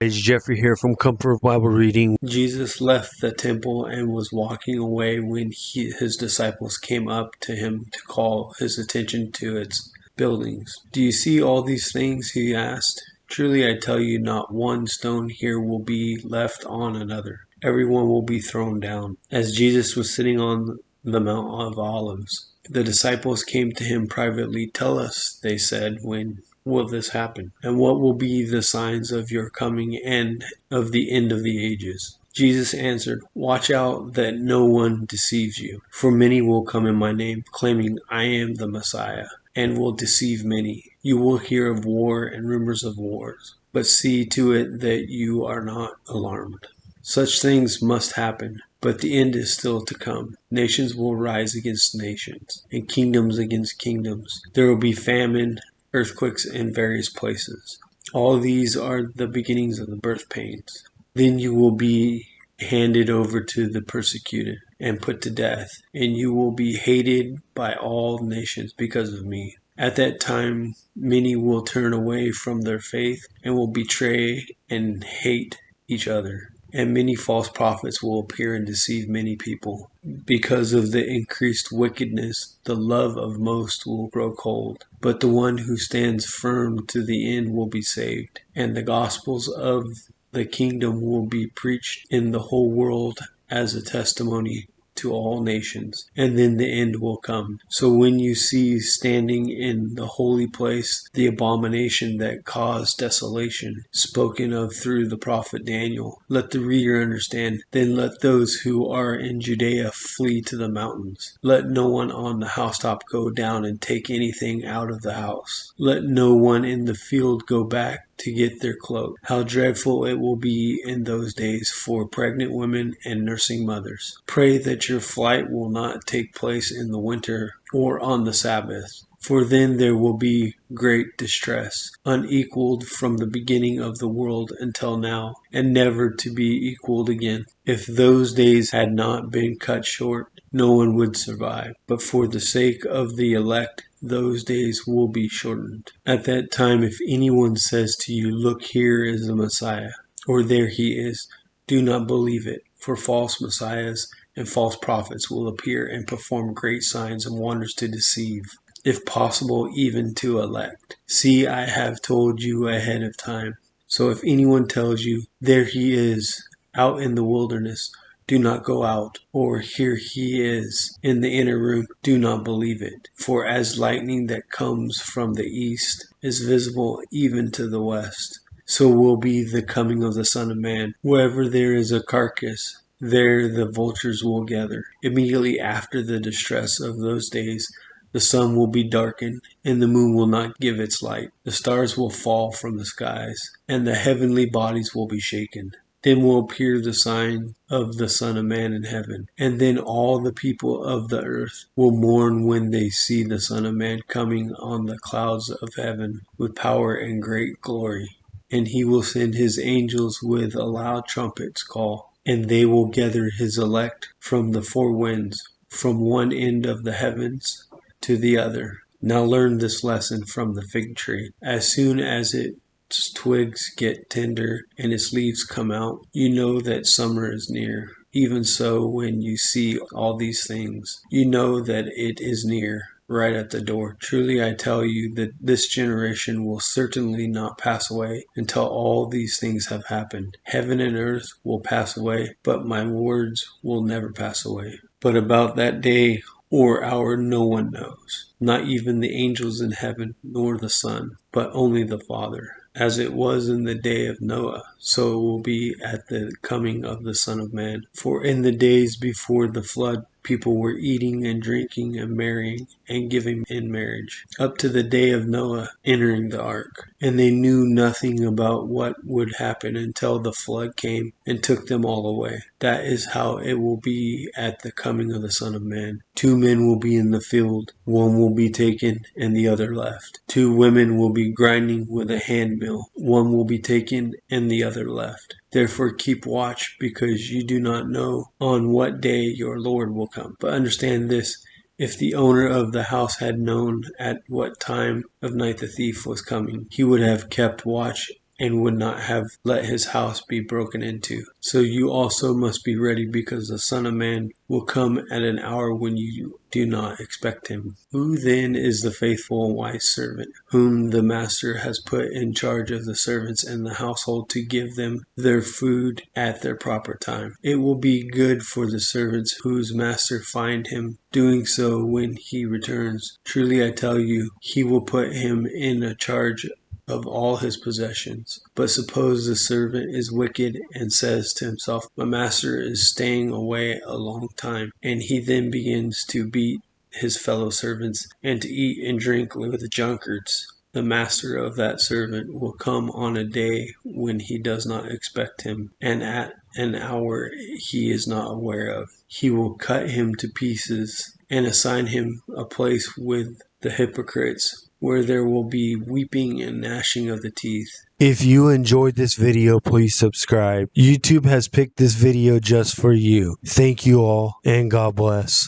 It's Jeffrey here from Comfort Bible Reading. Jesus left the temple and was walking away when his disciples came up to him to call his attention to its buildings. "Do you see all these things?" he asked. "Truly I tell you, not one stone here will be left on another. Everyone will be thrown down." As Jesus was sitting on the Mount of Olives, the disciples came to him privately. "Tell us," they said, "when will this happen? And what will be the signs of your coming and of the end of the ages?" Jesus answered, "Watch out that no one deceives you. For many will come in my name, claiming I am the Messiah, and will deceive many. You will hear of war and rumors of wars, but see to it that you are not alarmed. Such things must happen, but the end is still to come. Nations will rise against nations, and kingdoms against kingdoms. There will be famine, earthquakes in various places. All these are the beginnings of the birth pains. Then you will be handed over to the persecuted and put to death, and you will be hated by all nations because of me. At that time, many will turn away from their faith and will betray and hate each other. And many false prophets will appear and deceive many people. Because of the increased wickedness, the love of most will grow cold. But the one who stands firm to the end will be saved. And the gospels of the kingdom will be preached in the whole world as a testimony to all nations, and then the end will come. So when you see standing in the holy place the abomination that caused desolation, spoken of through the prophet Daniel, let the reader understand. Then let those who are in Judea flee to the mountains. Let no one on the housetop go down and take anything out of the house. Let no one in the field go back to get their cloak. How dreadful it will be in those days for pregnant women and nursing mothers. Pray that your flight will not take place in the winter or on the Sabbath, for then there will be great distress, unequaled from the beginning of the world until now, and never to be equaled again. If those days had not been cut short, no one would survive. But for the sake of the elect, those days will be shortened. At that time, if anyone says to you, "Look, here is the Messiah," or "There he is," do not believe it, for false messiahs and false prophets will appear and perform great signs and wonders to deceive, if possible, even to elect. See, I have told you ahead of time. So if anyone tells you, "There he is, out in the wilderness," do not go out, or "Here he is in the inner room," do not believe it. For as lightning that comes from the east is visible even to the west, so will be the coming of the Son of Man. Wherever there is a carcass, there the vultures will gather. Immediately after the distress of those days, the sun will be darkened, and the moon will not give its light. The stars will fall from the skies, and the heavenly bodies will be shaken. Then will appear the sign of the Son of Man in heaven. And then all the people of the earth will mourn when they see the Son of Man coming on the clouds of heaven with power and great glory. And he will send his angels with a loud trumpet's call, and they will gather his elect from the four winds, from one end of the heavens to the other. Now learn this lesson from the fig tree. As soon as its twigs get tender and its leaves come out, you know that summer is near. Even so, when you see all these things, you know that it is near, right at the door. Truly I tell you that this generation will certainly not pass away until all these things have happened. Heaven and earth will pass away, but my words will never pass away. But about that day or hour no one knows, not even the angels in heaven, nor the Son, but only the Father. As it was in the day of Noah, so it will be at the coming of the Son of Man. For in the days before the flood, people were eating and drinking and marrying and giving in marriage, up to the day of Noah entering the ark. And they knew nothing about what would happen until the flood came and took them all away. That is how it will be at the coming of the Son of Man. 2 men will be in the field, one will be taken and the other left. 2 women will be grinding with a handmill, one will be taken and the other left. Therefore keep watch, because you do not know on what day your Lord will come. But understand this, if the owner of the house had known at what time of night the thief was coming, he would have kept watch and would not have let his house be broken into. So you also must be ready, because the Son of Man will come at an hour when you do not expect him. Who then is the faithful and wise servant, whom the master has put in charge of the servants in the household to give them their food at their proper time? It will be good for the servants whose master find him doing so when he returns. Truly I tell you, he will put him in a charge of all his possessions. But suppose the servant is wicked and says to himself, my master is staying away a long time, and he then begins to beat his fellow servants and to eat and drink with the drunkards. The master of that servant will come on a day when he does not expect him, and at an hour he is not aware of. He will cut him to pieces and assign him a place with the hypocrites, where there will be weeping and gnashing of the teeth. If you enjoyed this video, please subscribe. YouTube has picked this video just for you. Thank you all, and God bless.